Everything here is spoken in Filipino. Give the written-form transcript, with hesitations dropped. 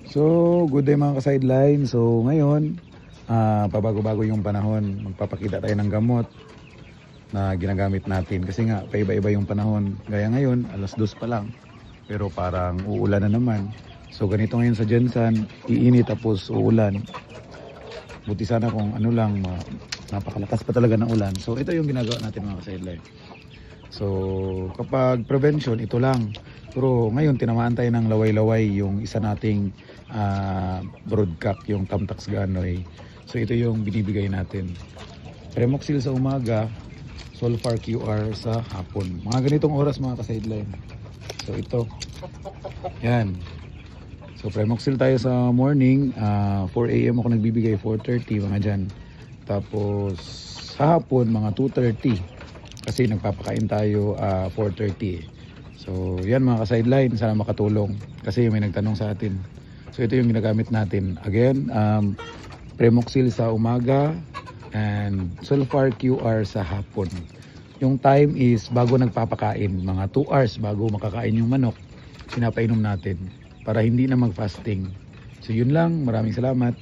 So, good day mga ka-sideline. So, ngayon, pabago-bago yung panahon. Magpapakita tayo ng gamot na ginagamit natin. Kasi nga, paiba-iba yung panahon. Gaya ngayon, alas 2 pa lang. Pero parang uulan na naman. So, ganito ngayon sa Jensan, iinit tapos uulan. Buti sana kung ano lang, napakalakas pa talaga ng ulan. So, ito yung ginagawa natin mga ka-sideline. So, kapag prevention, ito lang. Pero ngayon, tinamaan tayo ng laway-laway yung isa nating broadcast, yung Tamtax Ganoy. So, ito yung binibigay natin. Premoxil sa umaga, Sulfar QR sa hapon. Mga ganitong oras mga ka-sideline. So, ito. Yan. So, Premoxil tayo sa morning. 4 AM ako nagbibigay, 4:30 mga dyan. Tapos, sa hapon, mga 2:30. Kasi nagpapakain tayo 4:30. So, yan mga ka-sideline. Sana makatulong. Kasi may nagtanong sa atin. So, ito yung ginagamit natin. Again, Premoxil sa umaga and Sulfar QR sa hapon. Yung time is bago nagpapakain. Mga 2 hours bago makakain yung manok. Pinapainom natin para hindi na mag-fasting. So, yun lang. Maraming salamat.